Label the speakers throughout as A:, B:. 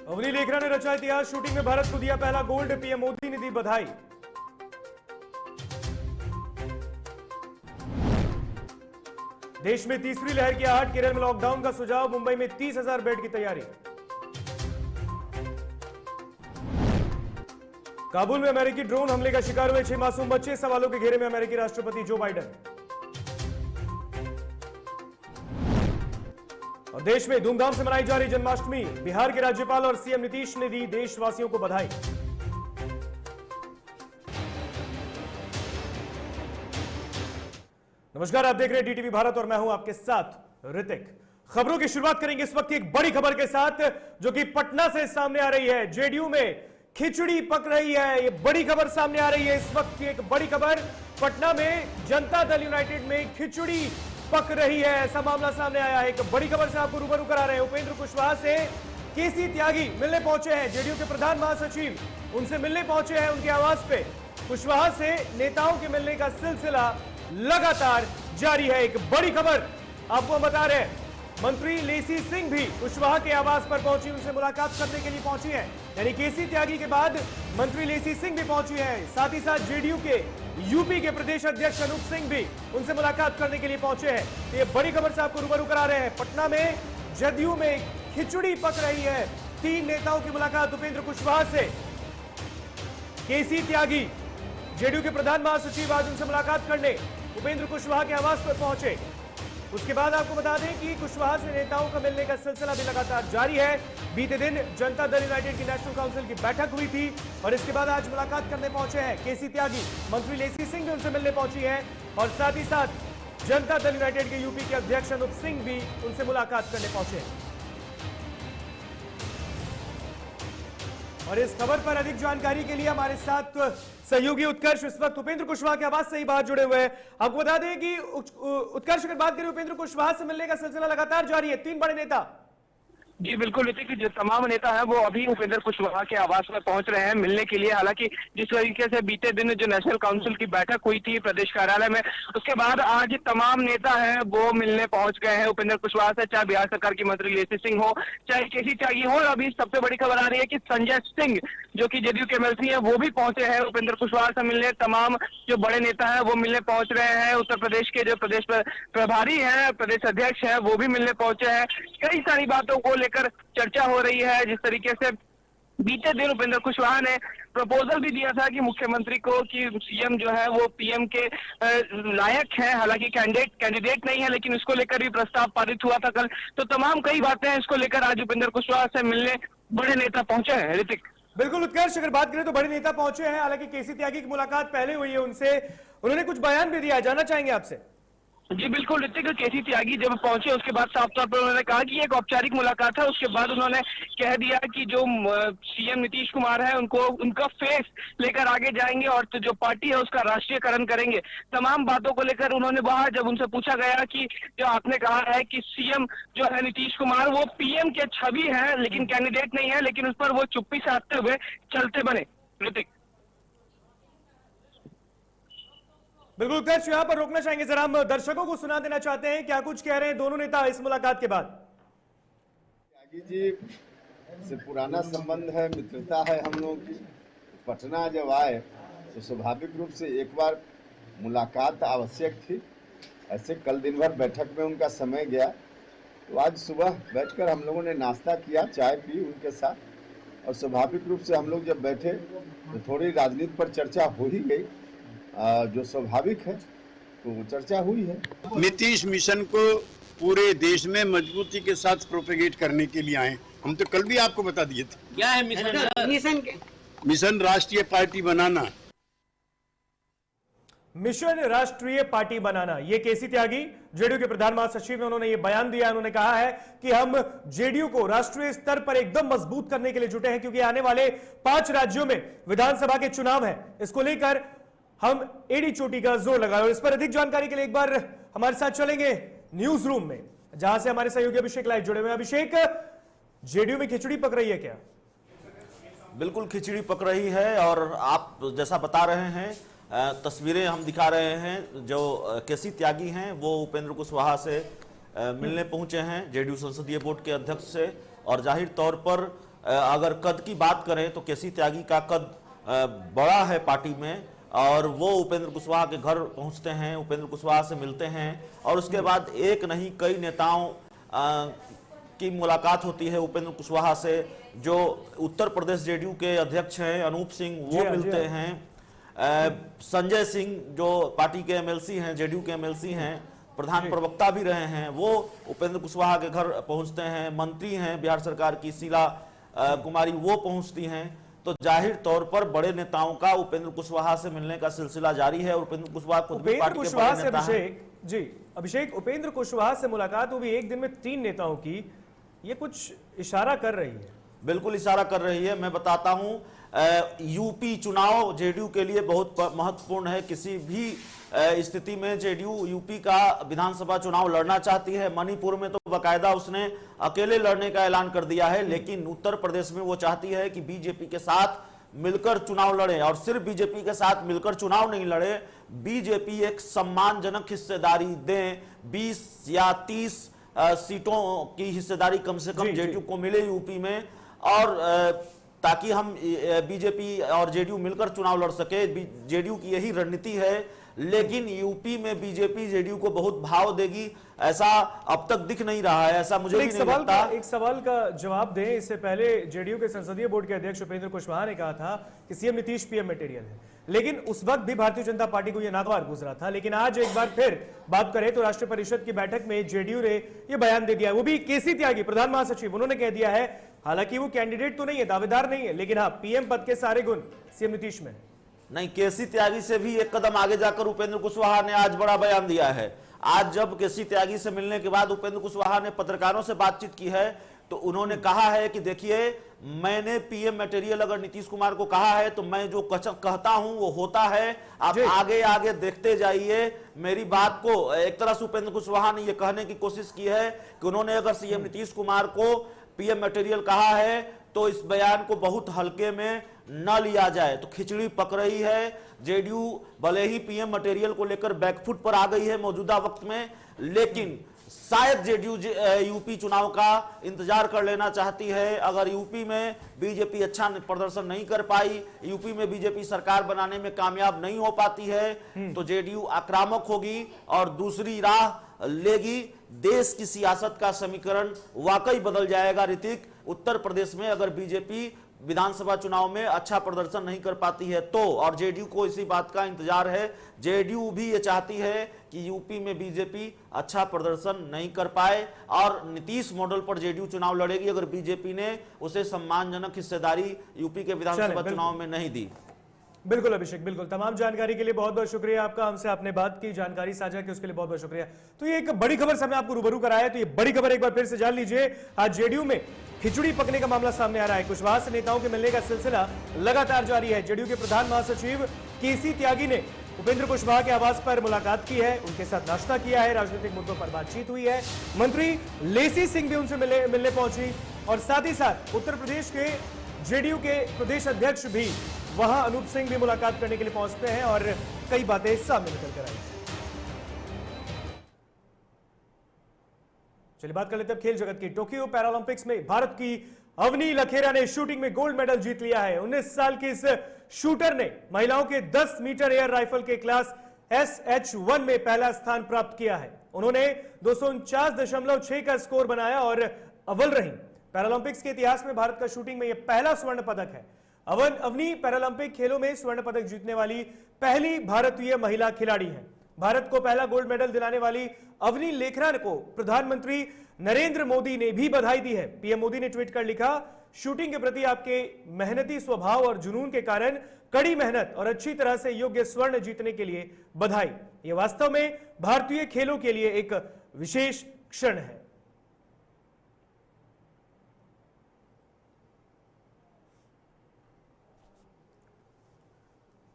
A: अवनी लेखरा ने रचा इतिहास, शूटिंग में भारत को दिया पहला गोल्ड, पीएम मोदी ने दी बधाई। देश में तीसरी लहर की आहट, केरल में लॉकडाउन का सुझाव, मुंबई में 30,000 बेड की तैयारी। काबुल में अमेरिकी ड्रोन हमले का शिकार हुए 6 मासूम बच्चे, सवालों के घेरे में अमेरिकी राष्ट्रपति जो बाइडेन। और देश में धूमधाम से मनाई जा रही जन्माष्टमी, बिहार के राज्यपाल और सीएम नीतीश ने दी देशवासियों को बधाई। नमस्कार, आप देख रहे हैं डीटीवी भारत और मैं हूं आपके साथ ऋतिक। खबरों की शुरुआत करेंगे इस वक्त की एक बड़ी खबर के साथ, जो कि पटना से सामने आ रही है। जेडीयू में खिचड़ी पक रही है, ये बड़ी खबर सामने आ रही है इस वक्त की एक बड़ी खबर। पटना में जनता दल यूनाइटेड में खिचड़ी पक रही है, ऐसा मामला सामने आया है। एक बड़ी खबर से आपको रूबरू करा रहे हैं। उपेंद्र कुशवाहा से केसी त्यागी मिलने पहुंचे हैं, जेडीयू के प्रधान महासचिव उनसे मिलने पहुंचे हैं उनके आवास पे। कुशवाहा से नेताओं के मिलने का सिलसिला लगातार जारी है। एक बड़ी खबर आपको हम बता रहे हैं, मंत्री लेसी सिंह भी कुशवाहा के आवास पर पहुंची, उनसे मुलाकात करने के लिए पहुंची है। यानी केसी त्यागी के बाद मंत्री लेसी सिंह भी पहुंची है। साथ ही साथ जेडीयू के यूपी के प्रदेश अध्यक्ष अनूप सिंह भी उनसे मुलाकात करने के लिए पहुंचे हैं। तो ये बड़ी खबर से आपको रूबरू करा रहे हैं। पटना में जदयू में खिचड़ी पक रही है। 3 नेताओं की मुलाकात उपेंद्र कुशवाहा से। केसी त्यागी जेडीयू के प्रधान महासचिव आज उनसे मुलाकात करने उपेंद्र कुशवाहा के आवास पर पहुंचे। उसके बाद आपको बता दें कि कुशवाहा से नेताओं का मिलने का सिलसिला भी लगातार जारी है। बीते दिन जनता दल यूनाइटेड की नेशनल काउंसिल की बैठक हुई थी और इसके बाद आज मुलाकात करने पहुंचे हैं केसी त्यागी। मंत्री लेसी सिंह भी उनसे मिलने पहुंची है और साथ ही साथ जनता दल यूनाइटेड के यूपी के अध्यक्ष अनूप सिंह भी उनसे मुलाकात करने पहुंचे हैं। और इस खबर पर अधिक जानकारी के लिए हमारे साथ सहयोगी उत्कर्ष इस वक्त उपेंद्र कुशवाहा के आवास से ही बात जुड़े हुए हैं। आपको बता दें कि उत्कर्ष अगर बात करें, उपेंद्र कुशवाहा से मिलने का सिलसिला लगातार जारी है। 3 बड़े नेता
B: जी बिल्कुल ऋतिक, जो तमाम नेता हैं वो अभी उपेंद्र कुशवाहा के आवास में पहुंच रहे हैं मिलने के लिए। हालांकि जिस तरीके से बीते दिन जो नेशनल काउंसिल की बैठक हुई थी प्रदेश कार्यालय में, उसके बाद आज तमाम नेता हैं वो मिलने पहुंच गए हैं उपेंद्र कुशवाहा से, चाहे बिहार सरकार की मंत्री लेसी सिंह हो, चाहे केसी त्यागी हो। और अभी सबसे बड़ी खबर आ रही है कि संजय सिंह जो कि जेडीयू के एमएलसी हैं वो भी पहुंचे हैं उपेंद्र कुशवाहा से मिलने। तमाम जो बड़े नेता हैं वो मिलने पहुंच रहे हैं। उत्तर प्रदेश के जो प्रदेश प्रभारी हैं, प्रदेश अध्यक्ष हैं, वो भी मिलने पहुंचे हैं। कई सारी बातों को लेकर चर्चा हो रही है। जिस तरीके से बीते दिन उपेंद्र कुशवाहा ने प्रपोजल भी दिया था कि मुख्यमंत्री को कि सीएम जो है वो पीएम के लायक हैं, हालांकि कैंडिडेट नहीं है, लेकिन इसको लेकर भी प्रस्ताव पारित हुआ था कल। तो तमाम कई बातें हैं, इसको लेकर आज उपेंद्र कुशवाहा से मिलने बड़े नेता पहुंचे हैं ऋतिक।
A: बिल्कुल उत्कर्ष, अगर बात करें तो बड़े नेता पहुंचे हैं। हालांकि केसी त्यागी की मुलाकात पहले हुई है उनसे, उन्होंने कुछ बयान भी दिया, जानना चाहेंगे आपसे।
B: जी बिल्कुल ऋतिक, केसी त्यागी जब पहुंचे उसके बाद साफ तौर पर उन्होंने कहा कि एक औपचारिक मुलाकात है। उसके बाद उन्होंने कह दिया कि जो सीएम नीतीश कुमार है उनको उनका फेस लेकर आगे जाएंगे और तो जो पार्टी है उसका राष्ट्रीयकरण करेंगे। तमाम बातों को लेकर उन्होंने वहां जब उनसे पूछा गया कि जो आपने कहा है कि सीएम जो है नीतीश कुमार वो पीएम के छवि है लेकिन कैंडिडेट नहीं है, लेकिन उस पर वो चुप्पी साधते हुए चलते बने ऋतिक।
A: बिल्कुल उत्कर्ष, यहां पर रोकना चाहेंगे जरा, हम दर्शकों को सुना देना चाहते हैं क्या कुछ कह रहे हैं दोनों नेता इस मुलाकात के बाद।
C: त्यागी जी से पुराना संबंध है, मित्रता है हम लोगों की। पटना जब आए तो स्वाभाविक रूप से एक बार मुलाकात आवश्यक थी। ऐसे कल दिन भर बैठक में उनका समय गया, तो आज सुबह बैठकर हम लोगों ने नाश्ता किया, चाय पी उनके साथ। और स्वाभाविक रूप से हम लोग जब बैठे तो थोड़ी राजनीति पर चर्चा हो ही गई, जो स्वाभाविक है, तो चर्चा हुई है।
D: नीतीश मिशन को पूरे देश में मजबूती के साथ प्रोपेगेट करने के लिए आए। हम तो कल भी आपको बता दिए थे।
E: क्या है मिशन?
D: मिशन राष्ट्रीय पार्टी बनाना।
A: मिशन राष्ट्रीय पार्टी बनाना, ये केसी त्यागी जेडीयू के प्रधान महासचिव ने उन्होंने ये बयान दिया। उन्होंने कहा है कि हम जेडीयू को राष्ट्रीय स्तर पर एकदम मजबूत करने के लिए जुटे हैं, क्योंकि आने वाले 5 राज्यों में विधानसभा के चुनाव है। इसको लेकर हम एड़ी चोटी का जोर लगाए। और इस पर अधिक जानकारी के लिए एक बार हमारे साथ चलेंगे न्यूज रूम में, जहां से हमारे सहयोगी अभिषेक लाइव जुड़े हुए हैं। अभिषेक, जेडीयू में खिचड़ी पक रही है क्या?
F: बिल्कुल खिचड़ी पक रही है और आप जैसा बता रहे हैं, तस्वीरें हम दिखा रहे हैं। जो केसी त्यागी हैं वो उपेंद्र कुशवाहा से मिलने पहुंचे हैं, जेडीयू संसदीय बोर्ड के अध्यक्ष से। और जाहिर तौर पर अगर कद की बात करें तो केसी त्यागी का कद बड़ा है पार्टी में, और वो उपेंद्र कुशवाहा के घर पहुंचते हैं, उपेंद्र कुशवाहा से मिलते हैं, और उसके बाद एक नहीं कई नेताओं की मुलाकात होती है उपेंद्र कुशवाहा से। जो उत्तर प्रदेश जेडीयू के अध्यक्ष हैं अनूप सिंह वो मिलते हैं, संजय सिंह जो पार्टी के एमएलसी हैं, जेडीयू के एमएलसी हैं, प्रधान प्रवक्ता भी रहे हैं, वो उपेंद्र कुशवाहा के घर पहुंचते हैं। मंत्री हैं बिहार सरकार की शीला कुमारी, वो पहुंचती हैं। तो जाहिर तौर पर बड़े नेताओं का उपेंद्र कुशवाहा से मिलने का सिलसिला जारी है, और उपेंद्र कुशवाहा खुद भी पार्टी के बड़े नेता हैं।
A: अभिषेक, उपेंद्र कुशवाहा से मुलाकात हुई एक दिन में 3 नेताओं की, ये कुछ इशारा कर रही है?
F: बिल्कुल इशारा कर रही है। मैं बताता हूं, यूपी चुनाव जेडीयू के लिए बहुत महत्वपूर्ण है। किसी भी स्थिति में जेडीयू यूपी का विधानसभा चुनाव लड़ना चाहती है। मणिपुर में तो बाकायदा उसने अकेले लड़ने का ऐलान कर दिया है, लेकिन उत्तर प्रदेश में वो चाहती है कि बीजेपी के साथ मिलकर चुनाव लड़े, और सिर्फ बीजेपी के साथ मिलकर चुनाव नहीं लड़े, बीजेपी एक सम्मानजनक हिस्सेदारी दें। 20 या 30 सीटों की हिस्सेदारी कम से कम जेडीयू को मिले यूपी में, और ताकि हम बीजेपी और जेडीयू मिलकर चुनाव लड़ सके। जेडीयू की यही रणनीति है, लेकिन यूपी में बीजेपी जेडीयू को बहुत भाव देगी ऐसा अब तक दिख नहीं रहा है, ऐसा मुझे भी नहीं लगता।
A: एक सवाल का जवाब दें इससे पहले। जेडीयू के संसदीय बोर्ड के अध्यक्ष उपेंद्र कुशवाहा ने कहा था कि सीएम नीतीश पीएम मटेरियल है, लेकिन उस वक्त भी भारतीय जनता पार्टी को यह नागवार गुजरा था। लेकिन आज एक बार फिर बात करें तो राष्ट्रीय परिषद की बैठक में जेडीयू ने यह बयान दे दिया, वो भी केसी त्यागी प्रधान महासचिव, उन्होंने कह दिया है, हालांकि वो कैंडिडेट तो नहीं है, दावेदार नहीं है, लेकिन हाँ पीएम पद के सारे गुण सीएम नीतीश में।
F: नहीं, केसी त्यागी से भी एक कदम आगे जाकर उपेंद्र कुशवाहा ने आज बड़ा बयान दिया है। आज जब केसी त्यागी से मिलने के बाद उपेंद्र कुशवाहा ने पत्रकारों से बातचीत की है, तो उन्होंने कहा है कि देखिए, मैंने पीएम मटेरियल अगर नीतीश कुमार को कहा है तो मैं जो कहता हूं वो होता है, आप आगे आगे देखते जाइए मेरी बात को। एक तरह से उपेंद्र कुशवाहा ने यह कहने की कोशिश की है कि उन्होंने अगर सीएम नीतीश कुमार को पीएम मटेरियल कहा है तो इस बयान को बहुत हल्के में न लिया जाए। तो खिचड़ी पक रही है। जेडीयू भले ही पीएम मटेरियल को लेकर बैकफुट पर आ गई है मौजूदा वक्त में, लेकिन शायद जेडीयू यूपी चुनाव का इंतजार कर लेना चाहती है। अगर यूपी में बीजेपी अच्छा प्रदर्शन नहीं कर पाई, यूपी में बीजेपी सरकार बनाने में कामयाब नहीं हो पाती है, तो जेडीयू आक्रामक होगी और दूसरी राह लेगी। देश की सियासत का समीकरण वाकई बदल जाएगा ऋतिक। उत्तर प्रदेश में अगर बीजेपी विधानसभा चुनाव में अच्छा प्रदर्शन नहीं कर पाती है तो, और जेडीयू को इसी बात का इंतजार है, जेडीयू भी ये चाहती है कि यूपी में बीजेपी अच्छा प्रदर्शन नहीं कर पाए और नीतीश मॉडल पर जेडीयू चुनाव लड़ेगी अगर बीजेपी ने उसे सम्मानजनक हिस्सेदारी यूपी के विधानसभा चुनाव में नहीं दी।
A: बिल्कुल अभिषेक, बिल्कुल। तमाम जानकारी के लिए बहुत बहुत शुक्रिया आपका, हमसे आपने बात की, जानकारी साझा की, उसके लिए बहुत बहुत शुक्रिया। तो ये एक बड़ी खबर से हमने आपको रूबरू कराया, तो ये बड़ी खबर एक बार फिर से जान लीजिए। आज जेडीयू में खिचड़ी पकने का मामला सामने आ रहा है। कुशवाहा से नेताओं के मिलने का सिलसिला लगातार जारी है। जेडीयू के प्रधान महासचिव केसी त्यागी ने उपेंद्र कुशवाहा के आवास पर मुलाकात की है, उनके साथ नाश्ता किया है, राजनीतिक मुद्दों पर बातचीत हुई है। मंत्री लेसी सिंह भी उनसे मिलने पहुंची, और साथ ही साथ उत्तर प्रदेश के जेडीयू के प्रदेश अध्यक्ष भी वहां अनूप सिंह भी मुलाकात करने के लिए पहुंचते हैं और कई बातें सामने निकल कर आई। चलिए बात कर लेते हैं खेल जगत की। टोक्यो पैरालंपिक्स में भारत की अवनी लखेरा ने शूटिंग में गोल्ड मेडल जीत लिया है। 19 साल की इस शूटर ने महिलाओं के 10 मीटर एयर राइफल के क्लास SH1 में पहला स्थान प्राप्त किया है। उन्होंने 249.6 का स्कोर बनाया और अव्वल रही। पैरालंपिक्स के इतिहास में भारत का शूटिंग में यह पहला स्वर्ण पदक है। अवनी पैरालंपिक खेलों में स्वर्ण पदक जीतने वाली पहली भारतीय महिला खिलाड़ी है। भारत को पहला गोल्ड मेडल दिलाने वाली अवनी लेखरा को प्रधानमंत्री नरेंद्र मोदी ने भी बधाई दी है। पीएम मोदी ने ट्वीट कर लिखा, शूटिंग के प्रति आपके मेहनती स्वभाव और जुनून के कारण कड़ी मेहनत और अच्छी तरह से योग्य स्वर्ण जीतने के लिए बधाई। यह वास्तव में भारतीय खेलों के लिए एक विशेष क्षण है।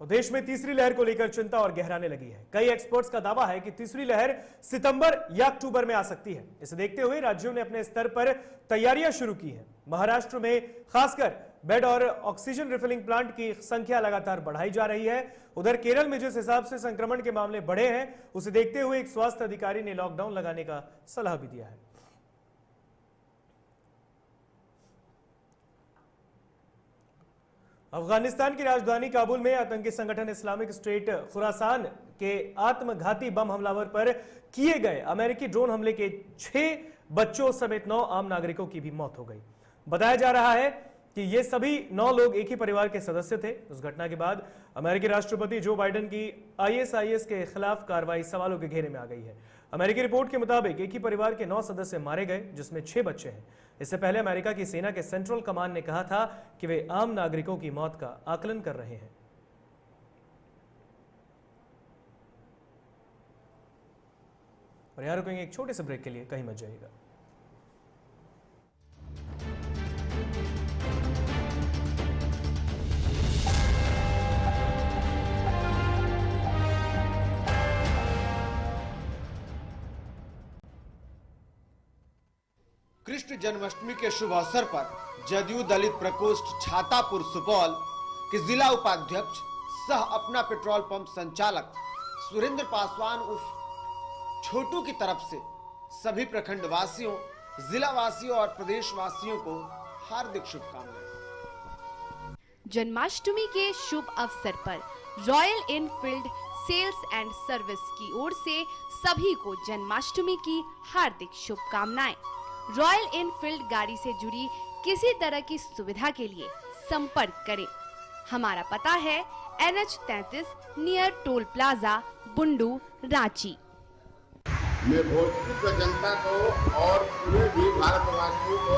A: देश में तीसरी लहर को लेकर चिंता और गहराने लगी है। कई एक्सपर्ट्स का दावा है कि तीसरी लहर सितंबर या अक्टूबर में आ सकती है। इसे देखते हुए राज्यों ने अपने स्तर पर तैयारियां शुरू की हैं। महाराष्ट्र में खासकर बेड और ऑक्सीजन रिफिलिंग प्लांट की संख्या लगातार बढ़ाई जा रही है। उधर केरल में जिस हिसाब से संक्रमण के मामले बढ़े हैं, उसे देखते हुए एक स्वास्थ्य अधिकारी ने लॉकडाउन लगाने का सलाह भी दिया है। अफगानिस्तान की राजधानी काबुल में आतंकी संगठन इस्लामिक स्टेट खुरासान के आत्मघाती बम हमलावर पर किए गए अमेरिकी ड्रोन हमले के 6 बच्चों समेत 9 आम नागरिकों की भी मौत हो गई। बताया जा रहा है कि ये सभी 9 लोग एक ही परिवार के सदस्य थे। उस घटना के बाद अमेरिकी राष्ट्रपति जो बाइडेन की ISIS के खिलाफ कार्रवाई सवालों के घेरे में आ गई है। अमेरिकी रिपोर्ट के मुताबिक एक ही परिवार के 9 सदस्य मारे गए, जिसमें 6 बच्चे हैं। इससे पहले अमेरिका की सेना के सेंट्रल कमांड ने कहा था कि वे आम नागरिकों की मौत का आकलन कर रहे हैं। और यहां रुकेंगे एक छोटे से ब्रेक के लिए, कहीं मत जाइएगा।
E: कृष्ण जन्माष्टमी के शुभ अवसर पर जदयू दलित प्रकोष्ठ छातापुर सुपौल के जिला उपाध्यक्ष सह अपना पेट्रोल पंप संचालक सुरेंद्र पासवान उर्फ छोटू की तरफ से सभी प्रखंड वासियों, जिला वासियों और प्रदेश वासियों को हार्दिक शुभकामनाएं।
G: जन्माष्टमी के शुभ अवसर पर Royal Enfield sales and service की ओर से सभी को जन्माष्टमी की हार्दिक शुभकामनाएं। रॉयल एनफील्ड गाड़ी से जुड़ी किसी तरह की सुविधा के लिए संपर्क करें। हमारा पता है NH 33 near toll plaza, Bundu, Ranchi.
H: मैं भोजपुर जनता को और पूरे भी भारतवासियों को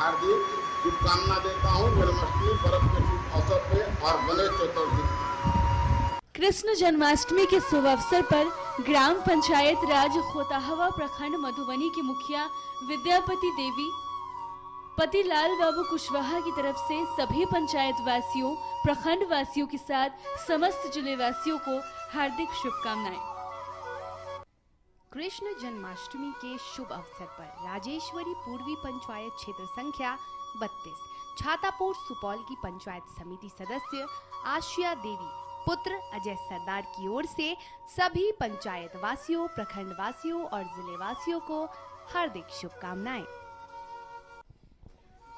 H: हार्दिक शुभकामना देता हूँ जन्माष्टमी पर्व के शुभ अवसर पे और गणेश चतुर्थी।
I: कृष्ण जन्माष्टमी के शुभ अवसर पर ग्राम पंचायत राज खोताहवा प्रखंड मधुबनी के मुखिया विद्यापति देवी पति लाल बाबू कुशवाहा की तरफ से सभी पंचायत वासियों, प्रखंड वासियों के साथ समस्त जिले वासियों को हार्दिक शुभकामनाएं।
G: कृष्ण जन्माष्टमी के शुभ अवसर पर राजेश्वरी पूर्वी पंचायत क्षेत्र संख्या 32 छातापुर सुपौल की पंचायत समिति सदस्य आशिया देवी पुत्र अजय सरदार की ओर से सभी पंचायत वासियों, प्रखंड वासियों और जिले वासियों को हार्दिक शुभकामनाएं।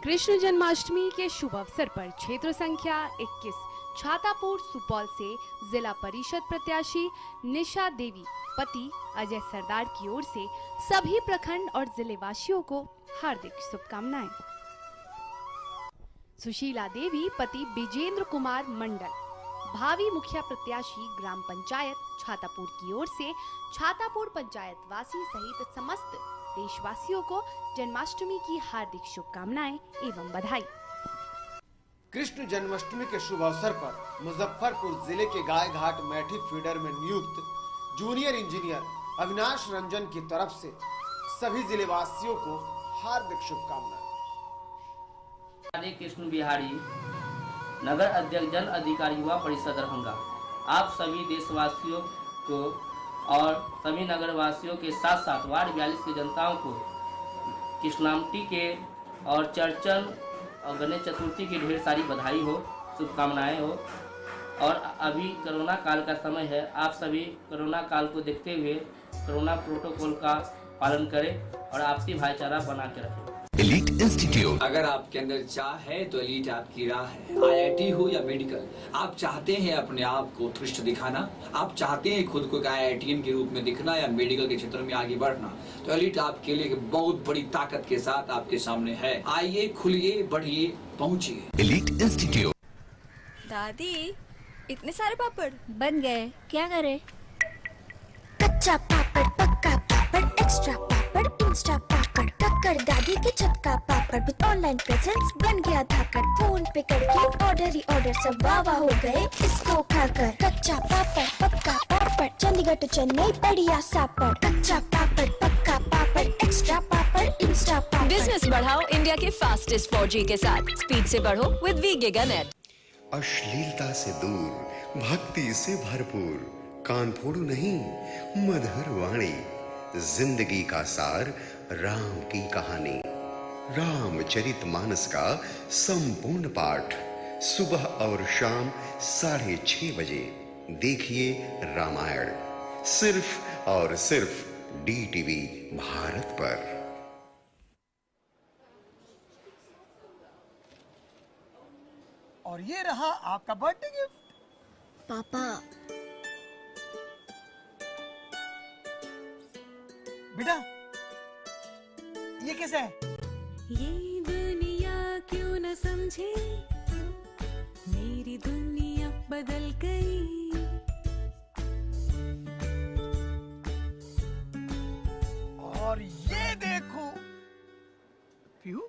G: कृष्ण जन्माष्टमी के शुभ अवसर पर क्षेत्र संख्या 21 छातापुर सुपौल से जिला परिषद प्रत्याशी निशा देवी पति अजय सरदार की ओर से सभी प्रखंड और जिले वासियों को हार्दिक शुभकामनाएं। सुशीला देवी पति विजेंद्र कुमार मंडल भावी मुखिया प्रत्याशी ग्राम पंचायत छातापुर की ओर से छातापुर पंचायत वासी सहित समस्त देशवासियों को जन्माष्टमी की हार्दिक शुभकामनाएं एवं बधाई।
E: कृष्ण जन्माष्टमी के शुभ अवसर पर मुजफ्फरपुर जिले के गाय घाट मैठी फीडर में नियुक्त जूनियर इंजीनियर अविनाश रंजन की तरफ से सभी जिले वासियों को हार्दिक शुभकामनाएं।
J: हरे कृष्ण बिहारी नगर अध्यक्ष जन अधिकार युवा परिषद दरभंगा आप सभी देशवासियों को और सभी नगरवासियों के साथ साथ वार्ड 42 की जनताओं को कृष्णाष्टमी के और चर्चन और गणेश चतुर्थी की ढेर सारी बधाई हो, शुभकामनाएं हो। और अभी कोरोना काल का समय है, आप सभी कोरोना काल को देखते हुए कोरोना प्रोटोकॉल का पालन करें और आपसी भाईचारा बना के रखें।
K: एलीट इंस्टीट्यूट,
L: अगर आपके अंदर चाह है तो एलीट आपकी राह है। IIT हो या मेडिकल, आप चाहते हैं अपने आप को उत्कृष्ट दिखाना, आप चाहते हैं खुद को IITian के रूप में दिखना या मेडिकल के क्षेत्र में आगे बढ़ना, तो एलीट आपके लिए एक बहुत बड़ी ताकत के साथ आपके सामने है। आइए, खुलिए, बढ़िए, पहुंचिए।
K: Elite institute.
M: दादी, इतने सारे पापड़
I: बन गए, क्या करे?
N: कच्चा पापड़, पक्का पापड़, एक्स्ट्रा पापड़, इंस्टा पापड़, टक्कर दादी के छत का पापड़ विद ऑनलाइन प्रेजेंस बन गया धाकड़। फोन पे करके ऑर्डर ही ऑर्डर, सब वाह हो गए इसको खाकर। कच्चा पापड़, पक्का पापड़, चंडीगढ़ टू चेन्नई बढ़िया सापड़। कच्चा पापड़, पक्का पापड़, एक्स्ट्रा पापड़, इंस्टा पापड़।
M: बिजनेस बढ़ाओ इंडिया के फास्टेस्ट 4G के साथ, स्पीड से बढ़ो विद वी गिगानेट।
O: अश्लीलता से दूर, भक्ति से भरपूर, कान फोड़ू नहीं, मधुर वाणी, जिंदगी का सार, राम की कहानी, रामचरितमानस का संपूर्ण पाठ, सुबह और शाम 6:30 बजे देखिए रामायण, सिर्फ और सिर्फ DTV भारत पर।
P: और ये रहा आपका बर्थडे गिफ्ट।
N: पापा
P: बेटा ये कैसा है?
Q: ये दुनिया क्यों न समझे, मेरी दुनिया बदल गई।
P: और ये देखो पीहू,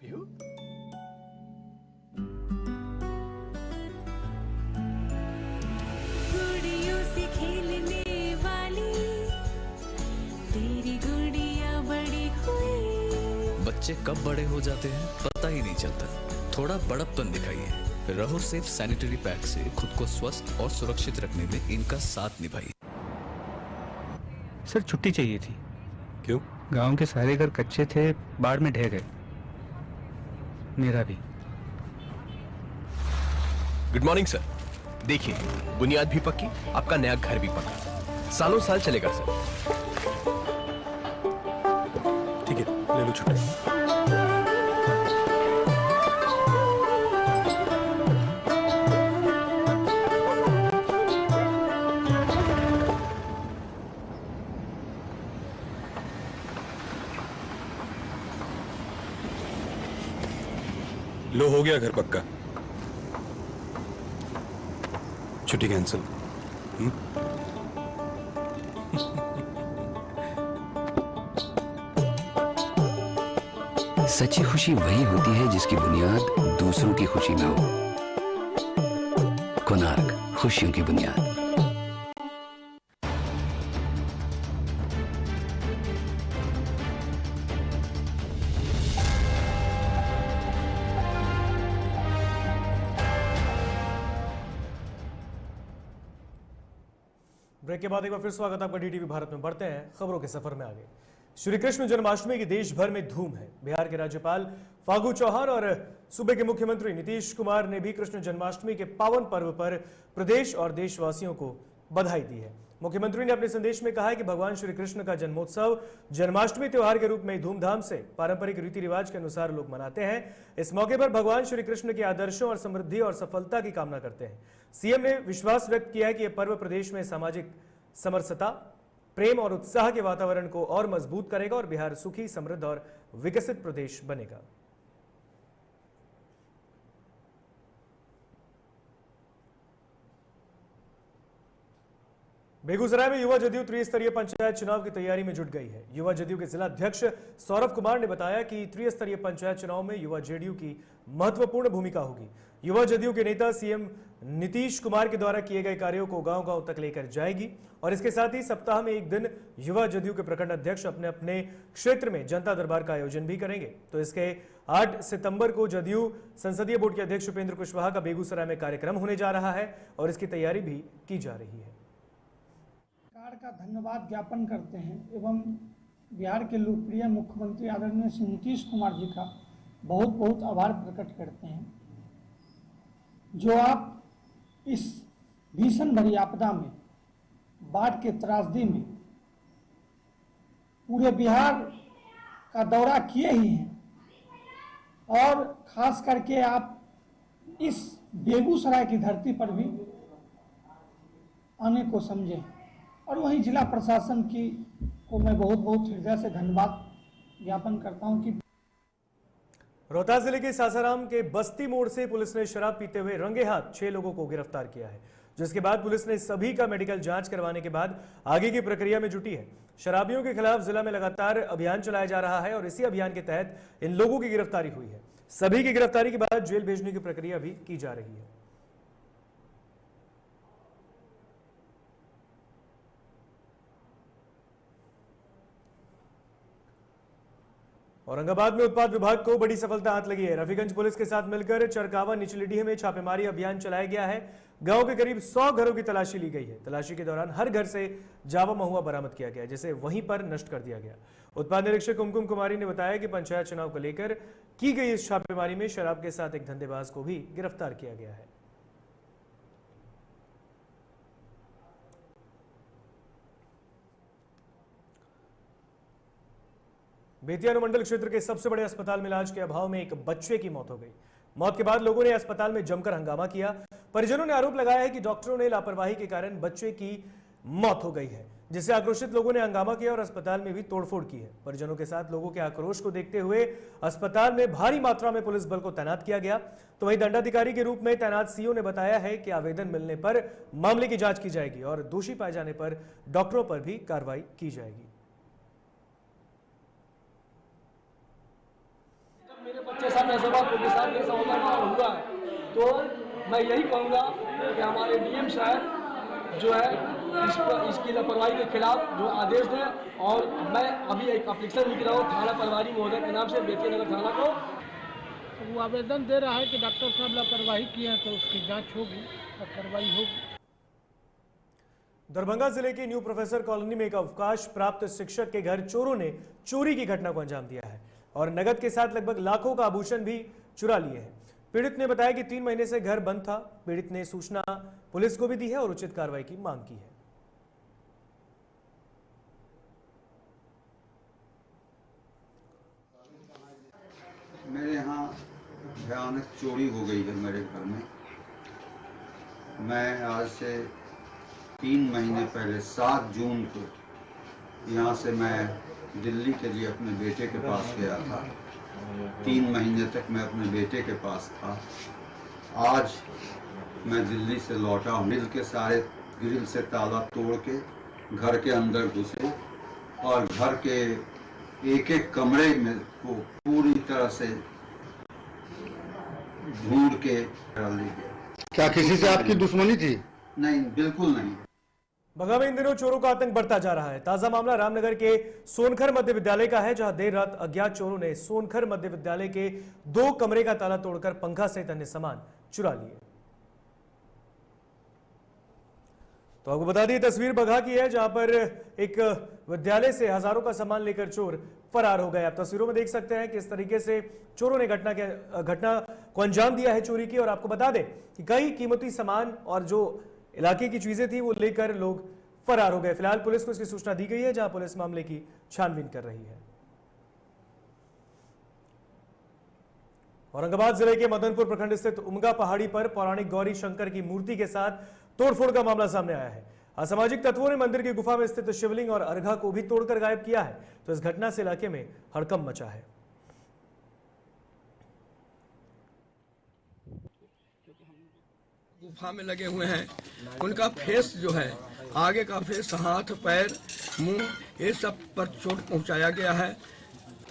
P: पीहू
Q: गुड़ियों से खेलने वाली तेरी गुड़िया बड़ी हुई।
K: बच्चे कब बड़े हो जाते हैं पता ही नहीं चलता। थोड़ा बड़प्पन दिखाइए। रहो सेफ सैनिटरी पैड से खुद को स्वस्थ और सुरक्षित रखने में इनका साथ निभाइए।
R: सर छुट्टी चाहिए थी। क्यों? गांव के सारे घर कच्चे थे, बाढ़ में ढह गए। मेरा भी।
S: Good morning sir. देखिए बुनियाद भी पक्की, आपका नया घर भी पक्का, सालों साल चलेगा सर। ठीक है ले लो छुट्टी। लो हो गया घर पक्का, छुट्टी कैंसिल।
K: सच्ची खुशी वही होती है जिसकी बुनियाद दूसरों की खुशी में हो। कोणार्क, खुशियों की बुनियाद।
A: ब्रेक के बाद एक बार फिर स्वागत आपका डीटीवी भारत में। बढ़ते हैं खबरों के सफर में आगे। श्री कृष्ण जन्माष्टमी की देश भर में धूम है। बिहार के राज्यपाल फागू चौहान और सूबे के मुख्यमंत्री नीतीश कुमार ने भी कृष्ण जन्माष्टमी के पावन पर्व पर प्रदेश और देशवासियों को बधाई दी है। मुख्यमंत्री ने अपने संदेश में कहा है कि भगवान श्री कृष्ण का जन्मोत्सव जन्माष्टमी त्योहार के रूप में धूमधाम से पारंपरिक रीति रिवाज के अनुसार लोग मनाते हैं। इस मौके पर भगवान श्री कृष्ण के आदर्शों और समृद्धि और सफलता की कामना करते हैं। सीएम ने विश्वास व्यक्त किया है कि यह पर्व प्रदेश में सामाजिक समरसता, प्रेम और उत्साह के वातावरण को और मजबूत करेगा और बिहार सुखी, समृद्ध और विकसित प्रदेश बनेगा। बेगूसराय में युवा जदयू त्रिस्तरीय पंचायत चुनाव की तैयारी में जुट गई है। युवा जदयू के जिला अध्यक्ष सौरभ कुमार ने बताया कि त्रिस्तरीय पंचायत चुनाव में युवा जेडीयू की महत्वपूर्ण भूमिका होगी। युवा जदयू के नेता सीएम नीतीश कुमार के द्वारा किए गए कार्यों को गांव-गांव तक लेकर जाएगी और इसके साथ ही सप्ताह में एक दिन युवा जदयू के प्रखंड अध्यक्ष अपने अपने क्षेत्र में जनता दरबार का आयोजन भी करेंगे। तो इसके 8 सितंबर को जदयू संसदीय बोर्ड के अध्यक्ष उपेंद्र कुशवाहा का बेगूसराय में कार्यक्रम होने जा रहा है और इसकी तैयारी भी की जा रही है।
T: सरकार का धन्यवाद ज्ञापन करते हैं एवं बिहार के लोकप्रिय मुख्यमंत्री आदरणीय श्री नीतीश कुमार जी का बहुत बहुत आभार प्रकट करते हैं, जो आप इस भीषण भरी आपदा में, बाढ़ के त्रासदी में पूरे बिहार का दौरा किए ही हैं और खास करके आप इस बेगूसराय की धरती पर भी आने को समझें। और वहीं जिला प्रशासन की को मैं बहुत बहुत हृदय से धन्यवाद ज्ञापन करता हूं कि
A: रोहतास जिले के सासाराम के बस्ती मोड़ से पुलिस ने शराब पीते हुए रंगे हाथ 6 लोगों को गिरफ्तार किया है, जिसके बाद पुलिस ने सभी का मेडिकल जांच करवाने के बाद आगे की प्रक्रिया में जुटी है। शराबियों के खिलाफ जिला में लगातार अभियान चलाया जा रहा है और इसी अभियान के तहत इन लोगों की गिरफ्तारी हुई है। सभी की गिरफ्तारी के बाद जेल भेजने की प्रक्रिया भी की जा रही है। औरंगाबाद में उत्पाद विभाग को बड़ी सफलता हाथ लगी है। रफीगंज पुलिस के साथ मिलकर चरकावा निचलीडीह में छापेमारी अभियान चलाया गया है। गांव के करीब 100 घरों की तलाशी ली गई है। तलाशी के दौरान हर घर से जावा महुआ बरामद किया गया, जिसे वहीं पर नष्ट कर दिया गया। उत्पाद निरीक्षक कुमकुम कुमारी ने बताया कि पंचायत चुनाव को लेकर की गई इस छापेमारी में शराब के साथ एक धंधेबाज को भी गिरफ्तार किया गया है। बेतिया अनुमंडल क्षेत्र के सबसे बड़े अस्पताल में इलाज के अभाव में एक बच्चे की मौत हो गई। मौत के बाद लोगों ने अस्पताल में जमकर हंगामा किया। परिजनों ने आरोप लगाया है कि डॉक्टरों ने लापरवाही के कारण बच्चे की मौत हो गई है, जिससे आक्रोशित लोगों ने हंगामा किया और अस्पताल में भी तोड़फोड़ की है। परिजनों के साथ लोगों के आक्रोश को देखते हुए अस्पताल में भारी मात्रा में पुलिस बल को तैनात किया गया। तो वहीं दंडाधिकारी के रूप में तैनात सीओ ने बताया है कि आवेदन मिलने पर मामले की जांच की जाएगी और दोषी पाए जाने पर डॉक्टरों पर भी कार्रवाई की जाएगी।
U: मेरे बच्चे साथ ऐसा बात उनके साथ ऐसा हुआ है, तो मैं यही कहूँगा कि हमारे डीएम साहब जो है इसकी लापरवाही के खिलाफ जो आदेश दें। और मैं अभी एक एप्लीकेशन लिख रहा हूँ थाना प्रभारी महोदय के नाम से बेतिया नगर थाना को।
T: वो आवेदन दे रहा है कि डॉक्टर साहब लापरवाही किए हैं, तो उसकी जांच होगी और कार्रवाई होगी।
A: दरभंगा जिले के न्यू प्रोफेसर कॉलोनी में एक अवकाश प्राप्त शिक्षक के घर चोरों ने चोरी की घटना को अंजाम दिया है और नगद के साथ लगभग लाखों का आभूषण भी चुरा लिए हैं। पीड़ित ने बताया कि 3 महीने से घर बंद था। पीड़ित ने सूचना पुलिस को भी दी है और उचित कार्रवाई की मांग की है।
V: मेरे यहाँ भयानक चोरी हो गई है मेरे घर में। मैं आज से 3 महीने पहले 7 जून को यहाँ से मैं दिल्ली के लिए अपने बेटे के पास गया था। 3 महीने तक मैं अपने बेटे के पास था। आज मैं दिल्ली से लौटा हूँ। मिल के सारे ग्रिल से ताला तोड़ के घर के अंदर घुसे और घर के एक कमरे में को पूरी तरह से ढूंढ के ले गया।
W: क्या किसी से आपकी दुश्मनी थी?
V: नहीं, बिल्कुल नहीं।
A: बंगा में इन दिनों चोरों का आतंक बढ़ता जा रहा है। ताजा मामला रामनगर के सोनखर मध्य विद्यालय का है, जहां देर रात अज्ञात चोरों ने सोनखर मध्य विद्यालय के 2 कमरे का ताला तोड़कर पंखा सहित अन्य सामान चुरा लिए। तो आपको बता दी तस्वीर बघा की है, जहां पर एक विद्यालय से हजारों का सामान लेकर चोर फरार हो गए। आप तस्वीरों में देख सकते हैं कि इस तरीके से चोरों ने घटना को अंजाम दिया है चोरी की। और आपको बता दें कि कई कीमती सामान और जो इलाके की चीजें थी वो लेकर लोग फरार हो गए। फिलहाल पुलिस को इसकी सूचना दी गई है, जहां पुलिस मामले की छानबीन कर रही है। औरंगाबाद जिले के मदनपुर प्रखंड स्थित उमगा पहाड़ी पर पौराणिक गौरी शंकर की मूर्ति के साथ तोड़फोड़ का मामला सामने आया है। असामाजिक तत्वों ने मंदिर की गुफा में स्थित शिवलिंग और अर्घा को भी तोड़कर गायब किया है। तो इस घटना से इलाके में हड़कंप मचा है।
X: गुफा में लगे हुए हैं, उनका फेस जो है, आगे का फेस, हाथ, पैर, मुंह, ये सब पर चोट पहुंचाया गया है।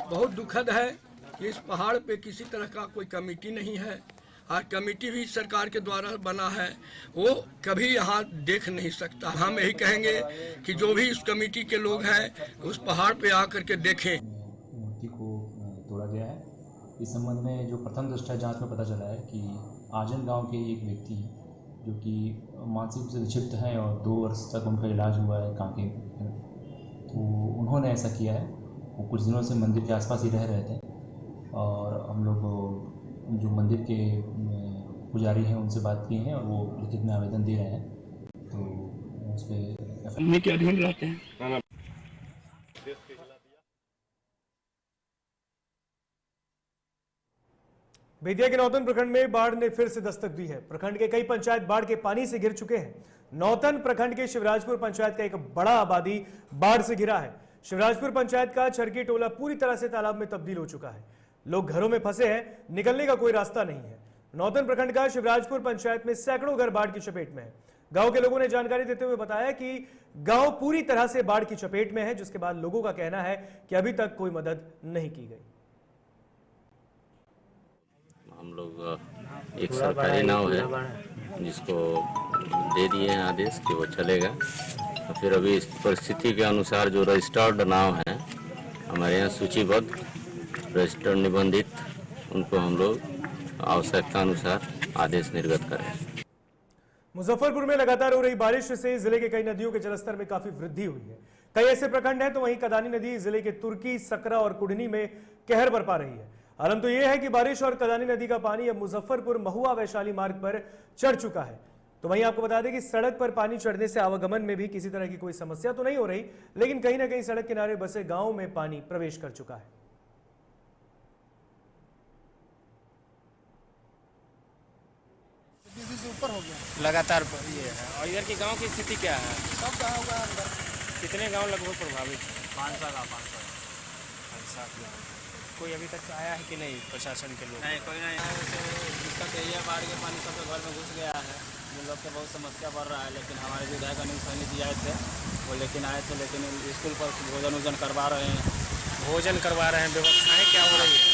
X: बहुत दुखद है कि इस पहाड़ पे किसी तरह का कोई कमेटी नहीं है और कमेटी भी सरकार के द्वारा बना है, वो कभी यहाँ देख नहीं सकता। हम यही कहेंगे कि जो भी इस कमेटी के लोग हैं उस पहाड़ पे आकर के देखें।
Y: मूर्ति को तोड़ा गया है। इस संबंध में जो प्रथम दृष्टया जांच में पता चला है कि आजन गांव के एक व्यक्ति जो कि मानसिक रूप से विक्षिप्त हैं और 2 वर्ष तक उनका इलाज हुआ है कांके, तो उन्होंने ऐसा किया है। वो कुछ दिनों से मंदिर के आसपास ही रह रहे थे और हम लोग जो मंदिर के पुजारी हैं उनसे बात किए हैं और वो लिखित में आवेदन दे रहे हैं। तो उस पर
X: क्या अधीन रहते हैं।
A: बेतिया के नौतन प्रखंड में बाढ़ ने फिर से दस्तक दी है। प्रखंड के कई पंचायत बाढ़ के पानी से घिर चुके हैं। नौतन प्रखंड के शिवराजपुर पंचायत का एक बड़ा आबादी बाढ़ से घिरा है। शिवराजपुर पंचायत का छरकी टोला पूरी तरह से तालाब में तब्दील हो चुका है। लोग घरों में फंसे हैं, निकलने का कोई रास्ता नहीं है। नौतन प्रखंड का शिवराजपुर पंचायत में सैकड़ों घर बाढ़ की चपेट में है। गांव के लोगों ने जानकारी देते हुए बताया कि गांव पूरी तरह से बाढ़ की चपेट में है, जिसके बाद लोगों का कहना है कि अभी तक कोई मदद नहीं की गई।
Z: हम लोग एक सरकारी नाव है जिसको दे दिए हैं आदेश कि वो चलेगा। तो फिर अभी इस परिस्थिति के अनुसार जो रजिस्टर्ड नाव है हमारे यहाँ सूचीबद्ध रजिस्टर्ड निबंधित, उनको हम लोग आवश्यकता अनुसार आदेश निर्गत करें।
A: मुजफ्फरपुर में लगातार हो रही बारिश से जिले के कई नदियों के जलस्तर में काफी वृद्धि हुई है। कई ऐसे प्रखंड हैं तो वहीं कदानी नदी जिले के तुर्की, सकरा और कुडनी में कहर बरपा रही है। हालांकि तो यह है कि बारिश और कदानी नदी का पानी अब मुजफ्फरपुर महुआ वैशाली मार्ग पर चढ़ चुका है। तो वहीं आपको बता दें कि सड़क पर पानी चढ़ने से आवागमन में भी किसी तरह की कोई समस्या तो नहीं हो रही, लेकिन कहीं ना कहीं सड़क किनारे बसे गांवों में पानी प्रवेश कर चुका है।
P: ऊपर हो गया।
B: लगातार ये है। और इधर के गांव की स्थिति क्या है?
P: सब गाँव का अंदर
B: कितने गांव लगभग प्रभावित है?
P: 500 का
B: 5 गाँव। कोई अभी तक आया है कि नहीं प्रशासन के लोग?
C: नहीं, कोई नहीं आया। वैसे दिक्कत यही है, बाढ़ के पानी सबके घर में घुस गया है। ये लोग के बहुत समस्या बढ़ रहा है, लेकिन हमारे विधायक अनिल सहनी जी आए थे, वो लेकिन आए थे, लेकिन स्कूल पर भोजन वोजन करवा रहे हैं।
B: भोजन करवा रहे हैं, व्यवस्थाएं क्या हो रही है?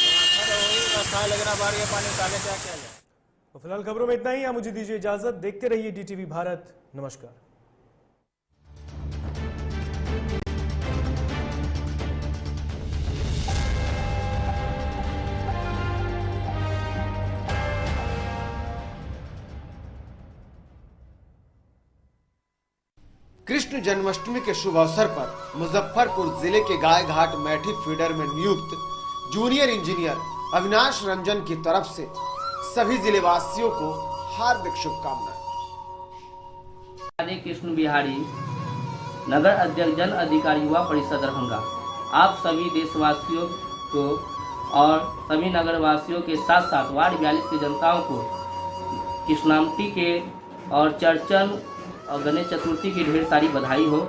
C: वही व्यवस्था है, लेकिन बाढ़ के पानी से आगे क्या किया जाए।
A: तो फिलहाल खबरों में इतना ही। आप मुझे दीजिए इजाजत। देखते रहिए DTV भारत। नमस्कार।
E: कृष्ण जन्माष्टमी के शुभ अवसर पर मुजफ्फरपुर जिले के गाय घाट मैठी फीडर में नियुक्त जूनियर इंजीनियर अविनाश रंजन की तरफ से सभी जिलेवासियों को हार्दिक शुभकामनाएं।
J: राधे कृष्ण बिहारी, नगर अध्यक्ष जन अधिकारी युवा परिषद दरभंगा, आप सभी देशवासियों को और सभी नगरवासियों के साथ साथ वार्ड 42 की जनताओं को कृष्णाष्टमी के और चर्चन और गणेश चतुर्थी की ढेर सारी बधाई हो।